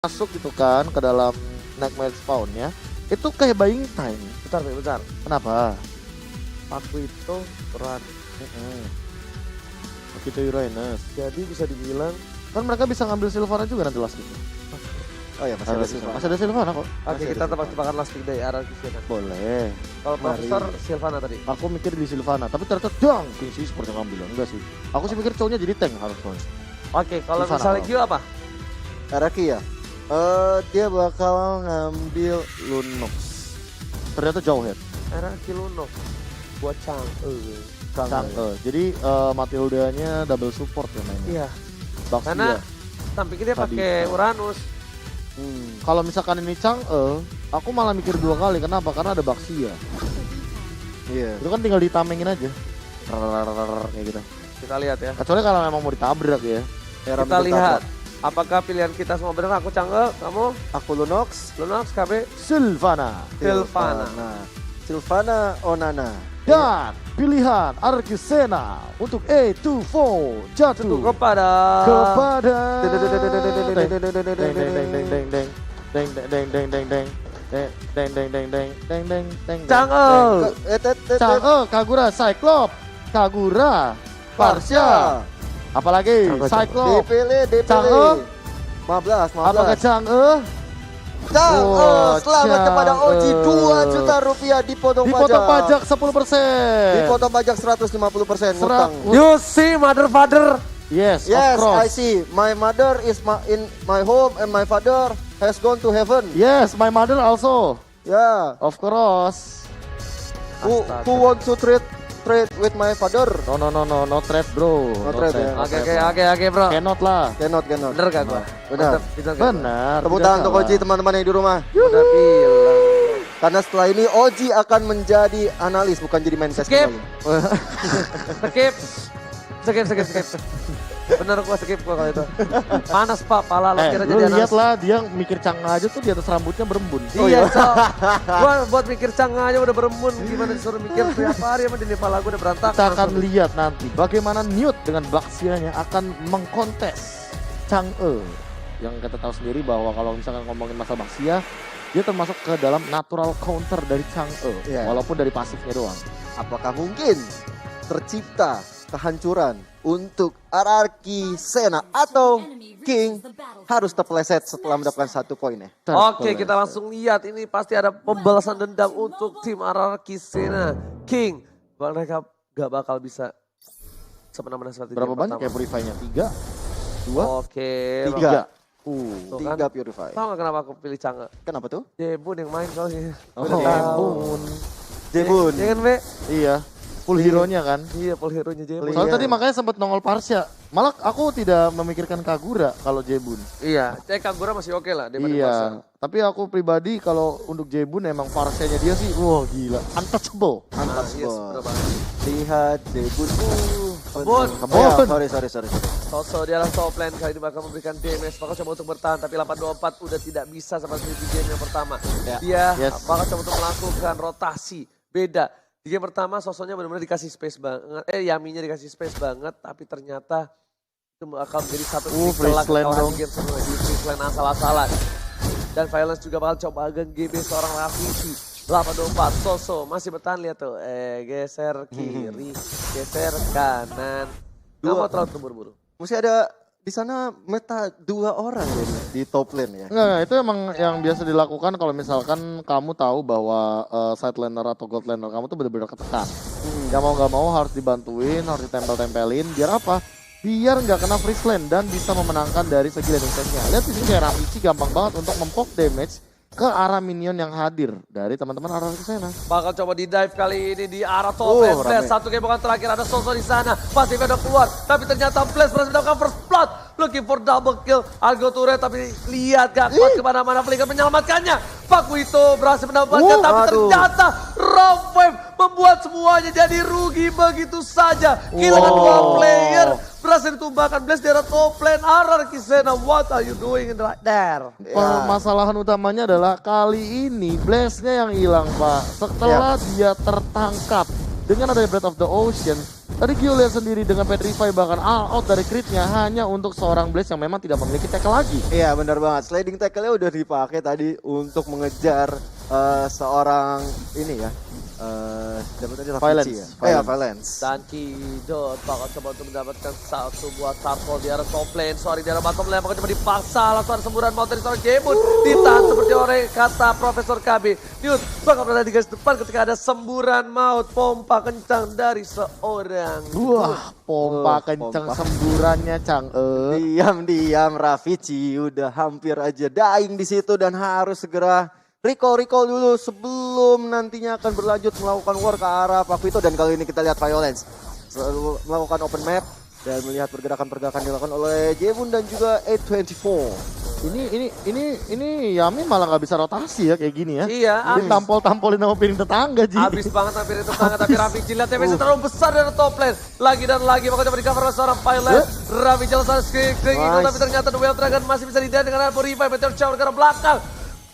masuk gitu kan ke dalam Nightmare Spawn-nya, itu kayak buying time. Bentar. Kenapa? Aku itu peran. Begitu Uranus. Jadi bisa dibilang. Kan mereka bisa ngambil Sylvana juga nanti last pick. Oh ya masih ada Sylvana. Masih ada Sylvana kok. Oke, kita tebak-tebakan last pick dari arah Sylvana. Boleh. Kalau Mari. Profesor Sylvana tadi. Aku mikir di Sylvana, tapi ternyata dang, King sih seperti yang bilang. Enggak sih. Aku sih mikir cowoknya jadi tank harusnya. Oke, kalau Sylvana misalnya apa? Q apa? Araki ya? Dia bakal ngambil Lunox. Ternyata jauh head. Era Kiluno. Buat Chang. Jadi Matildanya double support ya mainnya. Iya. Baxia. Karena tampiknya dia Tadi. pakai Uranus. Kalau misalkan ini aku malah mikir dua kali. Kenapa? Karena ada Baxia. Iya. Itu kan tinggal ditamengin aja. Kayak gitu. Kita lihat ya. Kecuali kalau memang mau ditabrak ya. Kita lihat. Apakah pilihan kita semua benar? Aku Chang'e, kamu Aku Lunox. Lunox, KB, Sylvana. Sylvana Onana. Dan pilihan Arcusena untuk A24 jatuh untuk kepada Chang'e, Kagura, Cyclops, Kagura, Parsia, apalagi Cyclops, Dipilih. Chang'e, 15. apakah Chang'e? Chang'e, selamat Chang'e. kepada Oji 2 juta rupiah dipotong Dipotong pajak pajak. 10%. Dipotong pajak 150% ngutang. You see mother father. Yes, Yes, of course. I see. My mother is in my home and my father has gone to heaven. Yes, my mother also. Yeah. Of course. Who want to trade with my father? No trade bro. No trade, ya. Oke bro. Cannot lah. Cannot. Bener gak gua? Benar. Benar. Tepuk tidak tangan untuk salah. Oji teman-teman yang di rumah. Udah bilang. Karena setelah ini Oji akan menjadi analis bukan jadi main cash Skip. kembali. Skip. Bener gua skip gua kalau itu. Panas pak, pala lo kira Lu jadi lihat analis. lah dia mikir Chang'e aja tuh di atas rambutnya berembun. Iya, so. Gua buat mikir Chang'e aja udah berembun. Gimana disuruh mikir tiap hari emang di kepala gua udah berantakan. Kita akan lihat nanti bagaimana Newt dengan Baxianya akan mengkontes Chang'e. Yang kita tahu sendiri bahwa kalau misalkan ngomongin masalah Baxia, dia termasuk ke dalam natural counter dari Chang'e. Iya. Walaupun dari pasifnya doang. Apakah mungkin tercipta kehancuran untuk Araki Sena atau King harus terpeleset setelah mendapatkan 1 poin ya? Oke, kita langsung lihat ini pasti ada pembalasan dendam untuk tim Araki Sena. King, mereka gak bakal bisa semenang-menang seperti Berapa game banyak pertama. ya Purify-nya? 3? 2? Oke, 3. Tuh kan. 3 Purify. Tahu gak kenapa aku pilih Chang'e? Kenapa tuh? Jebun yang main soalnya. Oh, Udah tahu. Jebun. Iya kan, Be? Iya, full hero-nya kan. Iya, full hero-nya Jebun. Soalnya Iya. tadi makanya sempat nongol Parsia. Malah aku tidak memikirkan Kagura kalau Jebun. Iya, Kagura masih oke lah daripada Parsa. Iya, tapi aku pribadi kalau untuk Jebun emang Parsianya dia sih, wah gila, untouchable. Yes, bener banget. Lihat Jebun. Kebun. Oh, ya, sorry. Soso dia adalah top lane kali ini bakal memberikan damage. Bakal coba untuk bertahan tapi 824 udah tidak bisa seperti di game yang pertama. Ya. Dia Yes. bakal coba untuk melakukan rotasi. Beda. Di game pertama Sosonya benar-benar dikasih space banget. Yaminya dikasih space banget tapi ternyata itu bakal menjadi satu titik freeze telak lane kekalahan dong. di game sebelumnya. Di freeze lane asal-asalan. Dan Violence juga bakal coba nge-GB seorang Rafiki. 824 Soso masih bertahan, lihat tuh. Geser kiri, geser kanan. Gak mau terlalu terburu-buru. Mesti ada di sana meta 2 orang ya di top lane ya. Enggak, itu emang yang biasa dilakukan kalau misalkan kamu tahu bahwa side laner atau gold laner kamu tuh benar-benar ketekan. Gak mau harus dibantuin, harus ditempel-tempelin, biar apa? Biar nggak kena freeze lane dan bisa memenangkan dari segi laning phase-nya. Lihat di sini kayak Rafici gampang banget untuk mempok damage ke arah minion yang hadir dari teman-teman arah ke sana. Bakal coba di dive kali ini di arah top lane. Flash, rame. satu gembokan terakhir ada Soso di sana. Pasifnya udah keluar, tapi ternyata Flash berhasil mendapatkan first blood. Looking for double kill. Argo turret tapi lihat gak kuat kemana-mana. Flicker menyelamatkannya. Pakuito berhasil mendapatkan tapi aduh. ternyata Rob Wave membuat semuanya jadi rugi begitu saja. Kehilangan 2 player. Berhasil ditumbangkan Blaze di arah top lane. Araki Sena, what are you doing right there? Permasalahan utamanya adalah kali ini Blaze-nya yang hilang, Pak. Setelah dia tertangkap dengan adanya Breath of the Ocean, Tadi Gio lihat sendiri dengan Petrify bahkan all out dari critnya hanya untuk seorang Blaze yang memang tidak memiliki tackle lagi. Iya benar banget, sliding tackle-nya udah dipakai tadi untuk mengejar seorang ini ya. Dapat tadi Violence. Violence. Dan Kidot bakal coba untuk mendapatkan satu buah turtle di arah top lane. Sorry di arah bottom lane, bakal coba dipaksa. Langsung ada semburan maut dari seorang Jebun. Ditahan seperti orang kata Profesor KB. Newt bakal berada di garis depan ketika ada semburan maut. Pompa kencang dari seorang. Wah, pompa kenceng pompa. semburannya Cang. Diam-diam Rafici udah hampir aja dying di situ dan harus segera recall dulu sebelum nantinya akan berlanjut melakukan war ke arah Pakuito. Dan kali ini kita lihat Violence selalu melakukan open map dan melihat pergerakan-pergerakan dilakukan oleh Jebun dan juga 824. Ini Yami malah nggak bisa rotasi ya kayak gini ya. Iya, abis. Ditampol-tampolin sama piring tetangga Ji. Habis banget hampir itu tetangga, tapi Rafi lihat TPC terlalu besar dari top lane. Lagi dan lagi bakal coba di cover oleh seorang pilot. Rafi jalan screen ikut, tapi ternyata Duel Dragon masih bisa didaya dengan Alpo Revive. Meteor Shower ke arah belakang.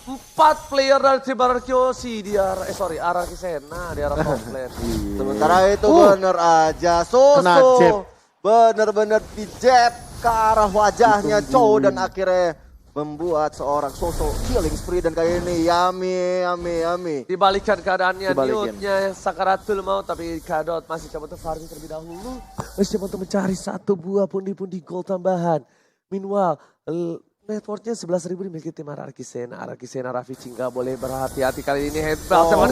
4 player dari tim Ararkyoshi di arah, Ararki Sena di arah top lane. Sementara itu bener aja Kena jab. Soso bener-bener di jab ke arah wajahnya Chow dan akhirnya membuat seorang Soso killing spree. Dan kali ini Yami. Dibalikan keadaannya, Dibalikin. Newt-nya Sakaratul mau, tapi Kadot masih coba untuk farming terlebih dahulu. Masih coba untuk mencari satu buah pundi-pundi gold tambahan. Meanwhile, networknya 11.000 dimiliki tim Ararki Sena. Ararki Sena Rafici nggak boleh berhati-hati kali ini. Headbell sama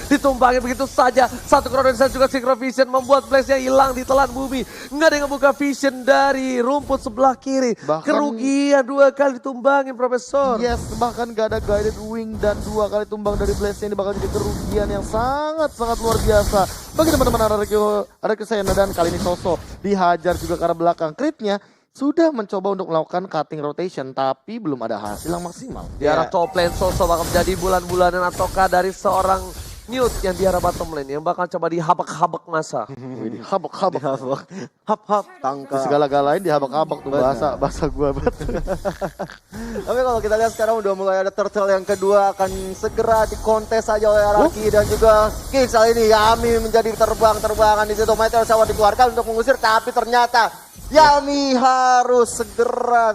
ditumbangin begitu saja. Satu Chrono dan juga Synchro Vision membuat Blaze-nya hilang di telan bumi. Nggak ada yang ngebuka vision dari rumput sebelah kiri. Kerugian 2 kali ditumbangin Profesor. Yes, bahkan gak ada guided wing dan 2 kali tumbang dari Blaze ini bakal jadi kerugian yang sangat luar biasa bagi teman-teman Ararki Sena. Dan kali ini Soso dihajar juga ke arah belakang. Critnya sudah mencoba untuk melakukan cutting rotation tapi belum ada hasil yang maksimal. Di arah top lane Soso bakal menjadi bulan-bulanan ataukah dari seorang Newt yang di arah bottom lane yang bakal coba dihabak-habak masa. Habak-habak. Hap tangkap. Segala-galain dihabak-habak tuh bahasa gua banget. Tapi kalau kita lihat sekarang udah mulai ada turtle yang kedua akan segera dikontes saja oleh Ararki dan juga Kings. Kali ini Yami menjadi terbang-terbangan di situ. Meteor Shower dikeluarkan untuk mengusir, tapi ternyata Yami harus segera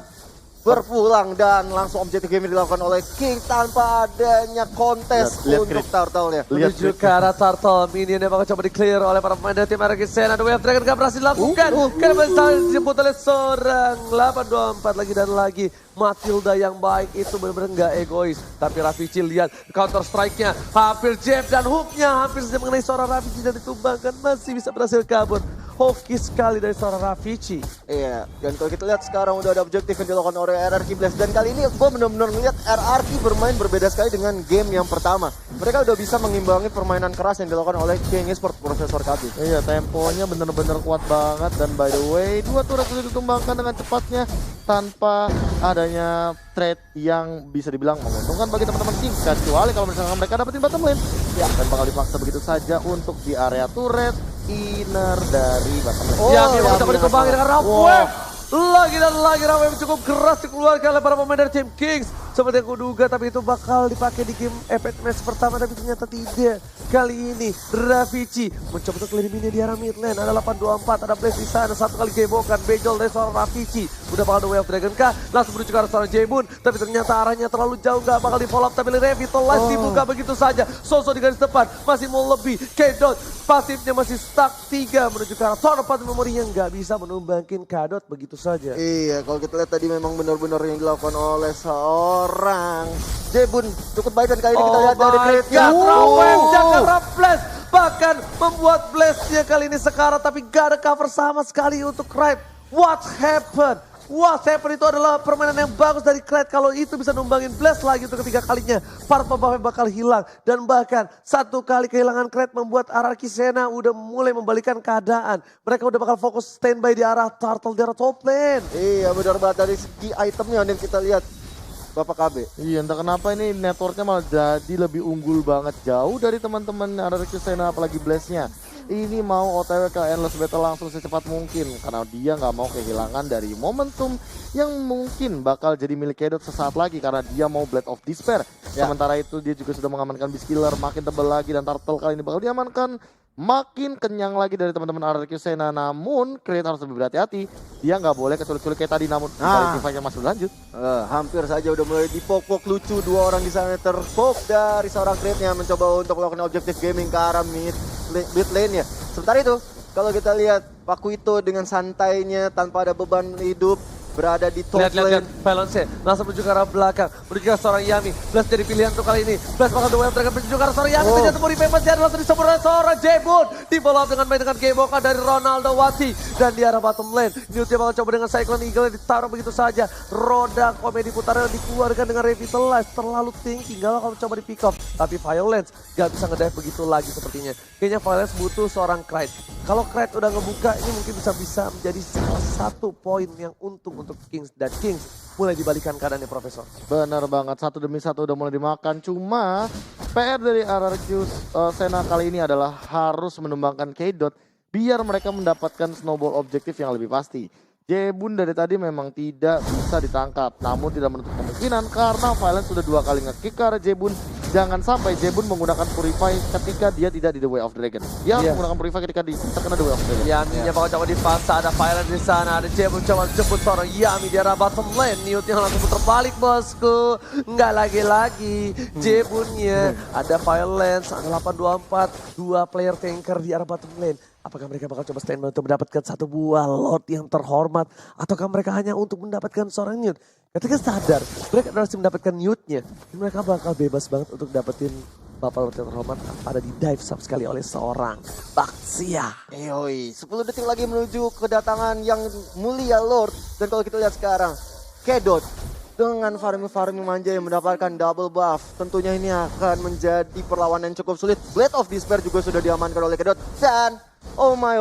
berpulang dan langsung objektif game dilakukan oleh King tanpa adanya kontes Lihat untuk turtle-nya. Menuju ke arah turtle, minionnya bakal coba di-clear oleh para pemain dari tim Ararki Sena. The Wave Dragon gak berhasil dilakukan karena berhasil dijemput oleh seorang 824 lagi dan lagi. Matilda yang baik itu benar-benar nggak egois. Tapi Rafici lihat counter strike-nya, hampir jab dan hook-nya hampir saja mengenai seorang Rafici dan ditumbangkan, masih bisa berhasil kabur. Hoki sekali dari seorang Rafici. Iya, dan kalau kita lihat sekarang udah ada objektif yang dilakukan oleh RRQ Blast. Dan kali ini gue benar-benar melihat RRQ bermain berbeda sekali dengan game yang pertama. Mereka udah bisa mengimbangi permainan keras yang dilakukan oleh King Esports Profesor Kabi. Iya, temponya bener-bener kuat banget. Dan by the way, 2 turret sudah ditumbangkan dengan cepatnya tanpa adanya trade yang bisa dibilang menguntungkan bagi teman-teman King. Kecuali kalau misalkan mereka dapetin bottom lane. Ya, dan bakal dipaksa begitu saja untuk di area turret inner dari bottom lane. Yami bakal coba ditumbangin dengan Rapwave. Lagi dan lagi Rapwave cukup keras dikeluarkan oleh para pemain dari tim Kings. Seperti yang kuduga, tapi itu bakal dipakai di game Epic Match pertama, tapi ternyata tidak. Kali ini Rafici mencoba untuk eliminasi di arah mid lane. Ada 824, ada Blaze di sana, 1 kali gebokan, bejol dari seorang Rafici. Udah bakal ada Wave Dragon kah? Langsung menuju ke arah seorang Jebun, tapi ternyata arahnya terlalu jauh, gak bakal di follow up, tapi Revitalize dibuka begitu saja. Soso di garis depan, masih mau lebih. Kedot, pasifnya masih stuck 3 menuju ke arah Tornado Memory yang gak bisa menumbangkin Kadot begitu saja. Iya, kalau kita lihat tadi memang benar-benar yang dilakukan oleh seorang Jebun cukup baik. Dan kali ini kita lihat dari Crit-nya. Jaga Blast bahkan membuat Blast-nya kali ini sekarat, tapi gak ada cover sama sekali untuk Crit. What happened? What happened itu adalah permainan yang bagus dari Crit. Kalau itu bisa numbangin Blast lagi untuk ketiga kalinya, para pemain bakal hilang. Dan bahkan 1 kali kehilangan Crit membuat Ararki Sena udah mulai membalikan keadaan. Mereka udah bakal fokus standby di arah turtle, di arah top lane. Iya, benar banget dari segi itemnya yang kita lihat. Bapak KB. Iya, entah kenapa ini networknya malah jadi lebih unggul banget, jauh dari teman-teman Ararki Sena apalagi Blaze-nya. Ini mau OTW ke Endless Battle langsung secepat mungkin karena dia nggak mau kehilangan dari momentum yang mungkin bakal jadi milik Kedot sesaat lagi karena dia mau Blade of Despair. Sementara itu dia juga sudah mengamankan Beast Killer, makin tebal lagi, dan Turtle kali ini bakal diamankan makin kenyang lagi dari teman-teman RRQ Sena. Namun Creed harus lebih berhati-hati. Dia nggak boleh keculik-culik kayak tadi, namun fight yang masih berlanjut. Hampir saja udah mulai dipok-pok lucu, dua orang di sana terpok dari seorang Creed-nya mencoba untuk melakukan objektif gaming ke arah mid lane-nya. Sementara itu, kalau kita lihat Pakuito dengan santainya tanpa ada beban hidup berada di top Lihat lane. balance langsung menuju ke arah belakang, menuju ke seorang Yami. Blast jadi pilihan untuk kali ini. Blast bakal duel dengan menuju ke arah seorang Yami. Ternyata Muri Famous dia langsung disebut oleh seorang Jebun. Di follow up dengan main dengan Geboka dari Ronaldo Wati. Dan di arah bottom lane, Newt bakal coba dengan Cyclone Eagle ditaruh begitu saja. Roda komedi putaran dikeluarkan dengan Revitalize. Terlalu tinggi, gak bakal coba di pick off. Tapi Violence gak bisa ngedive begitu lagi sepertinya. Kayaknya Violence butuh seorang Kraid. Kalau Kraid udah ngebuka, ini mungkin bisa menjadi salah satu poin yang untung untuk Kings, dan Kings mulai dibalikan keadaannya Profesor. Benar banget, satu demi satu udah mulai dimakan. Cuma PR dari RRQ Sena kali ini adalah harus menumbangkan K-Dot biar mereka mendapatkan snowball objektif yang lebih pasti. Jebun dari tadi memang tidak bisa ditangkap, namun tidak menutup kemungkinan karena Violence sudah 2 kali nge-kick ke arah Jebun. Jangan sampai Jebun menggunakan Purify ketika dia tidak di The Way of Dragon. Dia harus menggunakan Purify ketika terkena The Way of Dragon. Yaminya bakal coba di fase, ada Violence di sana, ada Jebun coba jemput seorang Yami di arah bottom lane. Newt yang langsung putar balik bosku. Nggak lagi-lagi Jebunnya, ada Violence, ada 824, 2 player tanker di arah bottom lane. Apakah mereka bakal coba standby untuk mendapatkan satu buah Lord yang terhormat? Ataukah mereka hanya untuk mendapatkan seorang Newt? Ketika sadar, mereka harus mendapatkan Newt-nya. Mereka bakal bebas banget untuk dapetin Bapak Lord yang terhormat pada di dive sub sekali oleh seorang Baxia. Yoi, 10 detik lagi menuju kedatangan yang mulia Lord. Dan kalau kita lihat sekarang, K-Dot dengan farming manja yang mendapatkan double buff. Tentunya ini akan menjadi perlawanan yang cukup sulit. Blade of Despair juga sudah diamankan oleh K-Dot. Dan oh my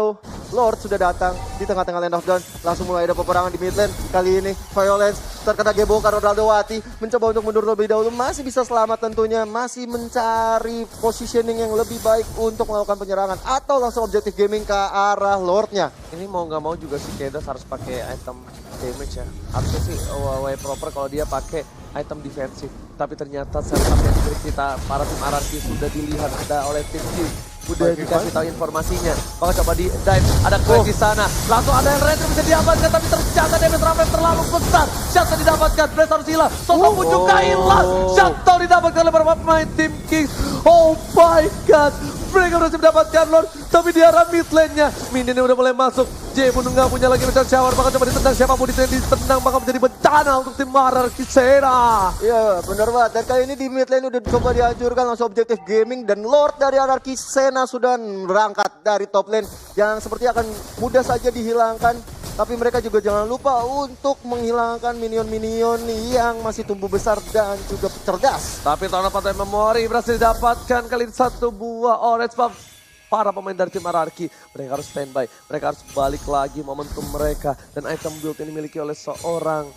Lord sudah datang di tengah-tengah lane of dawn. Langsung mulai ada peperangan di mid lane. Kali ini Violence terkena Geboka Ronaldo Wati. Mencoba untuk mundur lebih dahulu. Masih bisa selamat tentunya. Masih mencari positioning yang lebih baik untuk melakukan penyerangan. Atau langsung objektif gaming ke arah Lordnya. Ini mau nggak mau juga si Kedos harus pakai item damage ya. Harusnya sih way proper kalau dia pakai item defensif. Tapi ternyata setup yang kita para tim RRQ sudah dilihat ada oleh tim Q. Udah dikasih tahu informasinya. Bakal coba di dive. Ada Quest di sana. Langsung ada yang retro bisa diamankan. Tapi ternyata damage Raven terlalu besar. Shutdown didapatkan. Blaze harus hilang. Soto pun juga hilang. Shutdown didapatkan oleh beberapa pemain tim Kings. Oh my god. Mereka berhasil mendapatkan Lord. Tapi di arah mid lane-nya. Minionnya udah mulai masuk. Jebun nggak punya lagi mencari shower. Bakal coba ditendang. Siapapun ditendang bakal menjadi bencana untuk tim RRQ Sena. Iya benar banget. Dan kali ini di mid lane udah coba dihancurkan langsung objektif gaming. Dan Lord dari RRQ Sena sudah berangkat dari top lane. Yang seperti akan mudah saja dihilangkan. Tapi mereka juga jangan lupa untuk menghilangkan minion-minion yang masih tumbuh besar dan juga cerdas. Tapi Tornado Pantai Memori berhasil didapatkan kali ini satu buah orange buff. Para pemain dari tim RRQ, mereka harus standby, mereka harus balik lagi momentum mereka. Dan item build yang dimiliki oleh seorang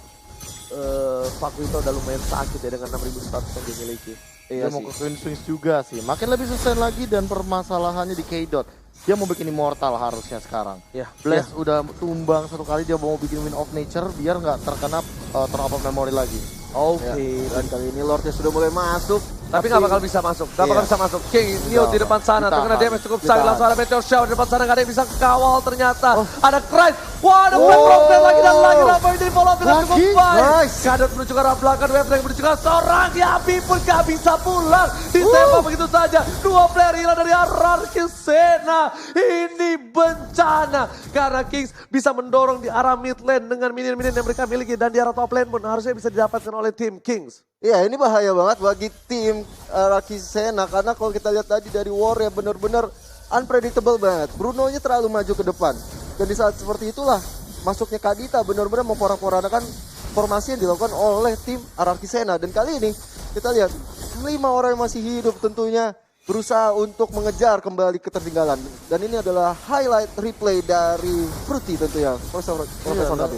Pakuito udah lumayan sakit ya dengan 6.000 status yang dimiliki. Dia mau ke Queen Swings juga sih, makin lebih sustain lagi dan permasalahannya di K-Dot. Dia mau bikin immortal harusnya sekarang. Blast udah tumbang 1 kali, dia mau bikin Wind of Nature biar nggak terkena turn of memory lagi. Oke, dan kali ini Lordnya sudah mulai masuk. Tapi nggak bakal bisa masuk, nggak bakal bisa masuk. King Neo di depan sana, terkena damage cukup besar. Langsung ada Meteor Shower di depan sana, nggak ada yang bisa kawal ternyata. Ada Christ, wah ada Wave Prophet lagi dan lagi Rafa ini di follow up dengan cukup baik. Kadot menuju ke arah belakang, Wave Break menuju ke arah seorang Yami pun nggak bisa pulang. Ditembak begitu saja, 2 player hilang dari RRQ Sena. Ini bencana, karena Kings bisa mendorong di arah mid lane dengan minion-minion yang mereka miliki. Dan di arah top lane pun harusnya bisa didapatkan oleh tim Kings. Iya ini bahaya banget bagi tim RRQ Sena karena kalau kita lihat tadi dari war ya benar-benar unpredictable banget. Bruno-nya terlalu maju ke depan. Dan di saat seperti itulah masuknya Kadita benar-benar memporak-porandakan formasi yang dilakukan oleh tim RRQ Sena. Dan kali ini kita lihat 5 orang yang masih hidup tentunya berusaha untuk mengejar kembali ketertinggalan. Dan ini adalah highlight replay dari Fruity tentunya. Profesor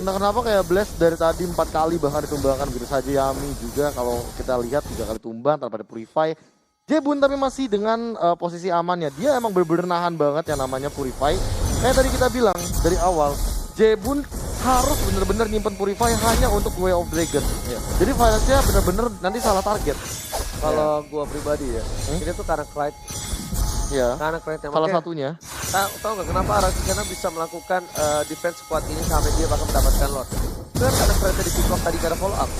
Nah kenapa kayak Blast dari tadi 4 kali bahkan ditumbangkan begitu saja. Yami juga kalau kita lihat 3 kali tumbang tanpa ada Purify. Jebun tapi masih dengan posisi amannya. Dia emang bener-bener nahan banget yang namanya Purify. Kayak tadi kita bilang dari awal, Jebun harus bener-bener nyimpen Purify hanya untuk Way of Dragon. Jadi Violence-nya bener-bener nanti salah target. Kalau gua pribadi ya, ini tuh karena Clyde Iya. Karena kreditnya. Salah Makanya, satunya. tahu nggak kenapa Argentina bisa melakukan defense squad ini sampai dia bakal mendapatkan Lord? Itu kan karena kreditnya di pick off tadi karena follow up.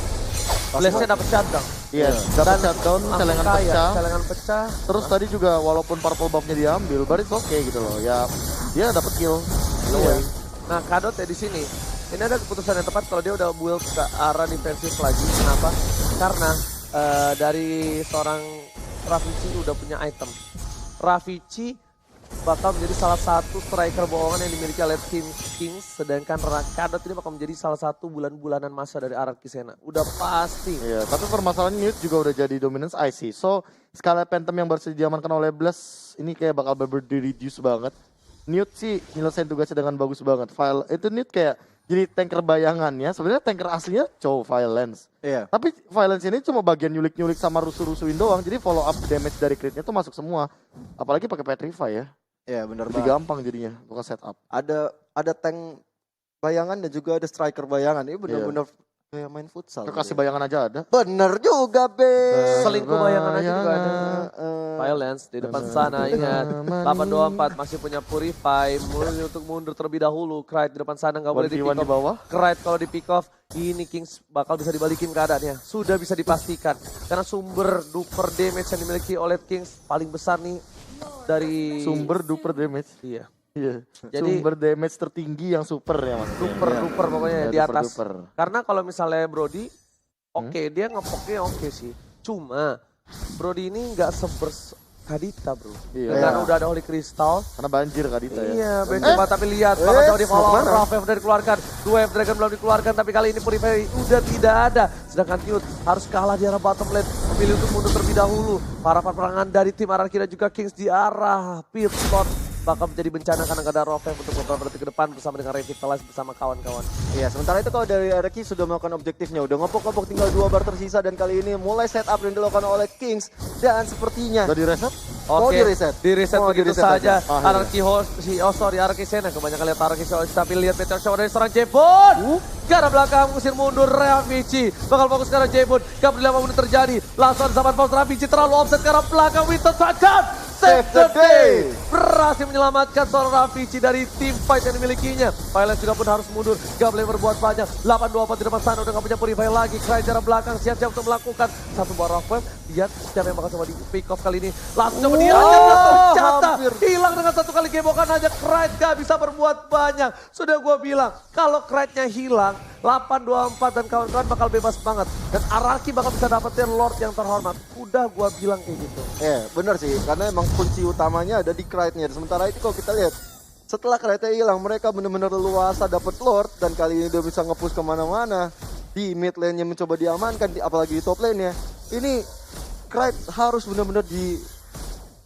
Blaze-nya dapat shutdown. Iya, dapat shutdown, celengan pecah. Celengan pecah. Terus tadi juga walaupun purple buff-nya diambil, but it's okay gitu loh. Ya, dia dapat kill. Iya. Nah, Kadot ya di sini. Ini ada keputusan yang tepat kalau dia udah build ke arah defensif lagi. Kenapa? Karena dari seorang Rafici udah punya item. Rafici bakal menjadi salah satu striker bohongan yang dimiliki oleh tim Kings. Sedangkan Kadot ini bakal menjadi salah satu bulan-bulanan masa dari Araki Sena. Udah pasti. Iya, tapi permasalahannya Newt juga udah jadi dominance IC. So, skala Phantom yang baru diamankan oleh Blast ini kayak bakal reduce banget. Newt sih nyelesain tugasnya dengan bagus banget. File itu Newt kayak jadi tanker bayangannya. Sebenarnya tanker aslinya Violence. Iya. Tapi Violence ini cuma bagian nyulik-nyulik sama rusuh-rusuhin doang. Jadi follow up damage dari critnya tuh masuk semua. Apalagi pakai Petrify ya. Iya, benar Lebih banget. gampang jadinya bukan setup. Ada tank bayangan dan juga ada striker bayangan. Ini benar-benar kayak main futsal. Kekasih bayangan aja ada. Bener juga, Be. Selingkuh bayangan aja juga ada. Violence di depan sana, ingat 824 masih punya Purify, mulai untuk mundur terlebih dahulu. Krait di depan sana nggak boleh di pick 1v1 di off. bawah. Krait kalau di pick off, ini Kings bakal bisa dibalikin keadaannya. Sudah bisa dipastikan karena sumber duper damage yang dimiliki oleh Kings paling besar nih dari Sumber duper damage. Iya. Iya. Jadi- Sumber damage tertinggi yang super ya mas. Duper duper pokoknya Ya, di atas. duper. Karena kalau misalnya Brody, oke dia ngepoknya oke sih. Cuma Brody ini nggak Kadita bro. Iya. Karena udah ada Holy Crystal. Karena banjir Kadita ya. Iya, coba tapi lihat bakal jauh di follow. mau kemana? Raff udah dikeluarkan, 2F Dragon belum dikeluarkan, tapi kali ini Purify udah tidak ada. Sedangkan Cute harus kalah di arah bottom lane, memilih untuk mundur terlebih dahulu. Para peperangan dari tim Araki dan juga Kings di arah pit slot bakal menjadi bencana karena gak ada Raff untuk beberapa detik ke depan bersama dengan Revitalize bersama kawan-kawan. Iya, sementara itu kalau dari Araki sudah melakukan objektifnya, udah ngopok-ngopok tinggal 2 bar tersisa dan kali ini mulai setup yang dilakukan oleh Kings dan sepertinya Udah di reset? Mau Oke, di-reset? di reset Mau begitu di-reset saja. aja. Araki Araki Sena kebanyakan lihat Araki Sena, tapi lihat Meteor Shower dari seorang Jebon. Ke arah belakang mengusir mundur Rafici. Bakal fokus ke arah Jebon. Gak peduli apa pun terjadi. Langsung zaman pause Rafici terlalu offset ke arah belakang. Winston Sagan. Save the day. Berhasil menyelamatkan seorang Rafici dari tim fight yang dimilikinya. Violence juga pun harus mundur. Gak boleh berbuat banyak. 8-2 di depan sana udah gak punya Purify lagi. Keren jarak belakang siap-siap untuk melakukan satu buah rock web. Lihat siapa yang bakal coba di pick off kali ini. Langsung coba dia ternyata hampir. hilang dengan satu kali gebokan aja. Krait gak bisa berbuat banyak. Sudah gue bilang kalau Kraitnya hilang 8-2-4 dan kawan-kawan bakal bebas banget. Dan Araki bakal bisa dapetin Lord yang terhormat. Udah gue bilang kayak gitu. Bener sih, karena emang kunci utamanya ada di Krait-nya. Sementara itu kalau kita lihat, setelah Krait-nya hilang, mereka benar-benar leluasa dapat Lord. Dan kali ini dia bisa nge-push kemana-mana. Di mid lane-nya mencoba diamankan, apalagi di top lane-nya. Ini Krait harus benar-benar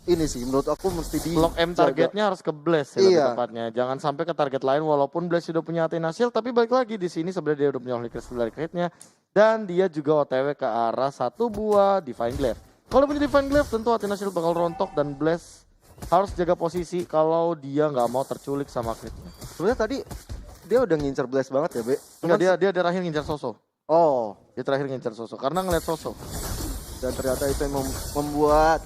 ini sih, menurut aku mesti di Lock M targetnya harus ke Blast ya Iya. lebih tepatnya. Jangan sampai ke target lain walaupun Blast sudah punya Athena Shield. Tapi balik lagi di sini sebenarnya dia udah punya Holy Crystal dari crit-nya. Dan dia juga OTW ke arah satu buah Divine Glaive. Kalau punya Divine Glaive tentu Athena Shield bakal rontok dan Blast harus jaga posisi kalau dia nggak mau terculik sama crit-nya. Sebenarnya tadi dia udah ngincer Blast banget ya, Be. Enggak, dia terakhir ngincar Soso. Oh, Dia terakhir ngincar Soso karena ngeliat Soso. dan ternyata itu yang membuat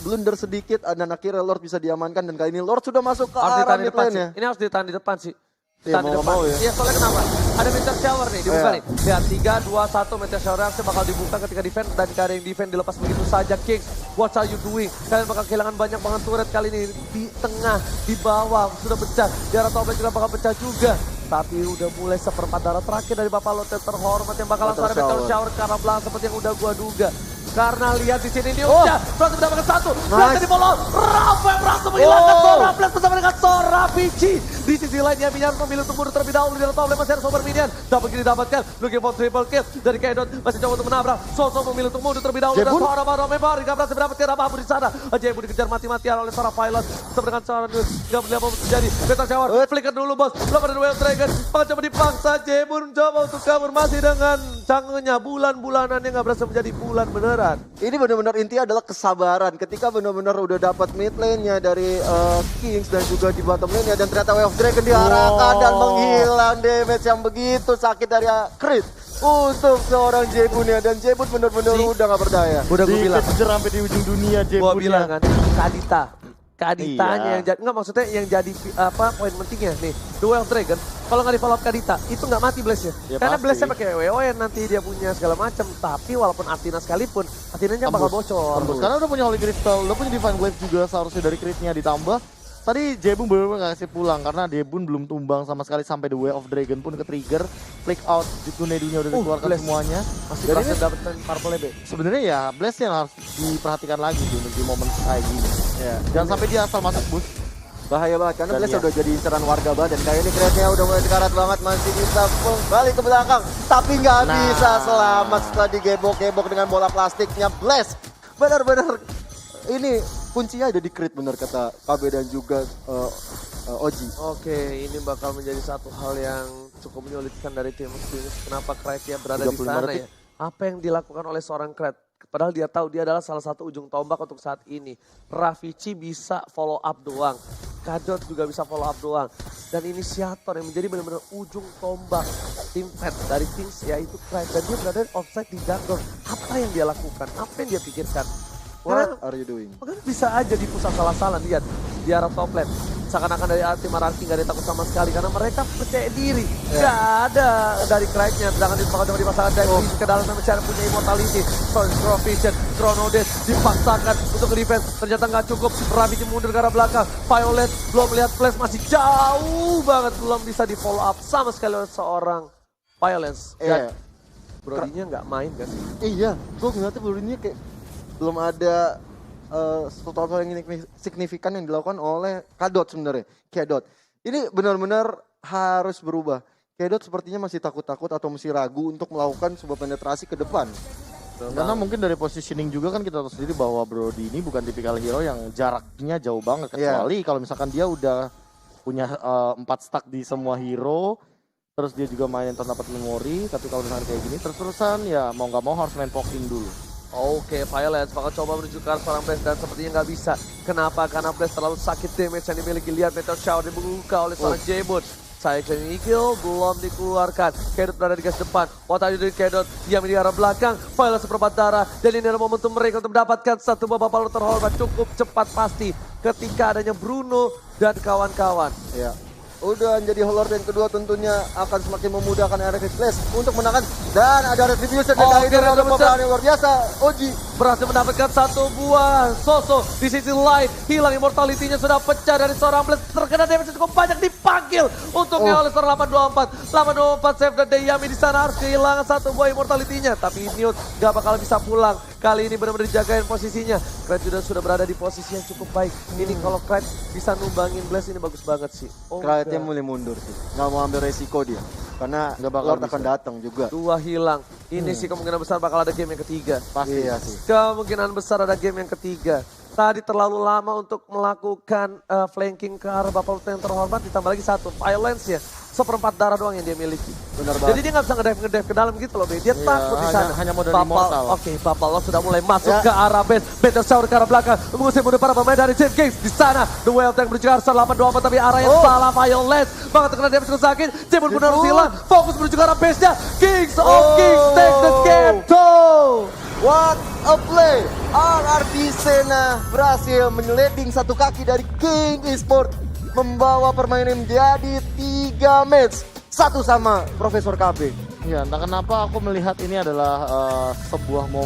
blunder sedikit dan akhirnya Lord bisa diamankan dan kali ini Lord sudah masuk ke Harus arah ditahan di mid depan sih. lane-nya. Ini harus ditahan di depan sih. Iya, Ditahan di mau depan. nggak mau ya. Iya, soalnya kenapa? Ada Meteor Shower nih dibuka Iya. nih. Lihat 3-2-1 Meteor Shower reaksi bakal dibuka ketika defense dan gak ada yang defense dilepas begitu saja. Kings, what are you doing? Kalian bakal kehilangan banyak banget turret kali ini di tengah, di bawah sudah pecah. Di arah top lane juga bakal pecah juga. Tapi udah mulai seperempat darah terakhir dari Bapak Lot yang terhormat yang bakal langsung ada Meteor Shower ke arah belakang seperti yang udah gua duga. Karena lihat di sini dia udah berhasil mendapatkan satu. Lihat di follow. Rafa berhasil menghilangkan Sora Blast bersama dengan Sora Vici. Di sisi lainnya Minion memilih untuk mundur terlebih dahulu di top lane masih ada Super Minion. Dapat kiri dapatkan. Looking for triple kill dari Kaidon masih coba untuk menabrak. Soso memilih untuk mundur terlebih dahulu dan Sora baru member gak berhasil mendapatkan apa-apa di sana. Jebun dikejar mati-matian oleh Sora Pilot bersama dengan Sora News. Gak boleh apa-apa terjadi. Meteor Shower flicker dulu bos. Belum ada Wild Dragon. Bakal coba dipaksa Jebun coba untuk kabur masih dengan canggenya bulan-bulanannya gak berhasil menjadi bulan beneran. Ini benar-benar intinya adalah kesabaran. Ketika benar-benar udah dapat mid lane-nya dari Kings dan juga di bottom lane-nya dan ternyata Wave of Dragon diarahkan dan menghilang damage yang begitu sakit dari crit untuk seorang Jebun ya, dan Jebun benar-benar udah gak berdaya. Udah gue bilang. Dikejar sampai di ujung dunia Gua bilang Jebunnya. kan, Kadita Kaditanya yang jadi, enggak maksudnya yang jadi poin pentingnya nih, Duel Dragon. Kalau nggak di follow up Kadita, itu nggak mati Blaze-nya. Ya, Karena pasti. Blaze-nya pakai WoN nanti dia punya segala macam. Tapi walaupun Athena sekalipun, Athenanya bakal bocor. Tembus. Karena udah punya Holy Crystal, udah punya Divine Glaive juga seharusnya dari crit-nya ditambah. Tadi Jebun bener-bener gak kasih pulang karena Jebun belum tumbang sama sekali sampai The Way of Dragon pun ke-trigger. Flick out, Nedunya udah dikeluarkan Bless. semuanya. Masih Jadi berhasil ini dapetin purple B. sebenarnya ya Bless yang harus diperhatikan lagi di momen kayak gini. Ya. Jangan sampai dia asal masuk boost. Bahaya banget karena Dan Blaze iya. udah jadi inceran warga banget dan kayak ini kreditnya udah mulai sekarat banget, masih bisa balik ke belakang tapi nggak Nah. bisa selamat setelah digebok-gebok dengan bola plastiknya Blaze. Benar-benar ini kuncinya ada di crit benar kata KB dan juga Oji. Oke, ini bakal menjadi satu hal yang cukup menyulitkan dari tim Phoenix. Kenapa Craig-nya berada di 35 sana detik. ya? Apa yang dilakukan oleh seorang Craig? Padahal dia tahu dia adalah salah satu ujung tombak untuk saat ini. Ravici bisa follow up doang. Kadot juga bisa follow up doang. Dan inisiator yang menjadi benar-benar ujung tombak tim Fed dari Kings yaitu Craig. Dan dia berada offside di jungle. Apa yang dia lakukan? Apa yang dia pikirkan? What are you doing? Kan bisa aja di pusat salah-salah, lihat di arah top lane. Seakan-akan dari tim Araki gak ada takut sama sekali karena mereka percaya diri. Gak ada dari Craig-nya, sedangkan disepakati sama dipasangkan dari ke dalam dan mencari punya immortality. Storm Vision, Chronodes dipaksakan untuk defense, ternyata gak cukup. Ravi mundur ke arah belakang, Violet belum melihat flash, masih jauh banget, belum bisa di follow up sama sekali oleh seorang Violence. Dan Brodinya gak main gak sih? Iya, gue ngeliatnya baru ini kayak belum ada sesuatu yang signifikan yang dilakukan oleh Kadot sebenarnya. Kadot. Ini benar-benar harus berubah. Kadot sepertinya masih takut-takut atau masih ragu untuk melakukan sebuah penetrasi ke depan. Karena mungkin dari positioning juga kan kita tahu sendiri bahwa Brody ini bukan tipikal hero yang jaraknya jauh banget. Kecuali kalau misalkan dia udah punya 4 stack di semua hero. Terus dia juga mainin tanpa dapat memori. Tapi kalau misalkan kayak gini terus-terusan ya mau nggak mau harus main poking dulu. Oke, Violence bakal coba menuju ke arah seorang Blaze dan sepertinya nggak bisa. Kenapa? Karena Blaze terlalu sakit damage yang dimiliki. Lihat Meteor Shower dibuka oleh seorang J-Boot. Cycling Eagle belum dikeluarkan. Kedot berada di gas depan. What are you doing, Kedot? Diam di arah belakang. Violence seperempat darah. Dan ini adalah momentum mereka untuk mendapatkan satu babak baru terhormat cukup cepat pasti. Ketika adanya Bruno dan kawan-kawan. Ya. Udah jadi Holor dan kedua tentunya akan semakin memudahkan RFX Blaze untuk menangkan dan ada retribution dan kali ini ada pembelaan yang luar biasa. Oji berhasil mendapatkan satu buah Soso di sisi lain, hilang immortality-nya sudah pecah dari seorang Blaze, terkena damage cukup banyak, dipanggil untungnya oleh seorang 824 save dan Deyami di sana harus kehilangan satu buah immortality-nya, tapi Newt gak bakal bisa pulang. Kali ini benar-benar dijagain posisinya. Craig sudah berada di posisi yang cukup baik. Ini kalau Craig bisa numbangin Blaze ini bagus banget sih. Craig-nya mulai mundur sih, nggak mau ambil resiko dia karena Nggak bakal Lord akan bisa. datang juga. Dua hilang. Ini sih kemungkinan besar bakal ada game yang ketiga. Pasti. Iya sih. Kemungkinan besar ada game yang ketiga. Tadi terlalu lama untuk melakukan flanking ke arah Bapak yang terhormat. Ditambah lagi satu, Violence ya. Seperempat darah doang yang dia miliki. Benar Jadi banget. dia nggak bisa ngedive ke dalam gitu loh, Be. Dia takut di sana. hanya modal immortal. Oke, Bapak sudah mulai masuk ke arah base. Better Shower ke arah belakang. Mengusir mundur para pemain dari Team Kings. Di sana, The Whale Tank menuju ke arah 824 tapi arah yang salah. Violence banget terkena damage cukup sakit. Jebun pun harus hilang. Fokus menuju ke arah base-nya. Kings of Kings take the game too. What a play! RRQ Sena berhasil menyelebing satu kaki dari King Esport, membawa permainan menjadi 3 match. Satu sama Profesor KB. Ya entah kenapa aku melihat ini adalah sebuah momen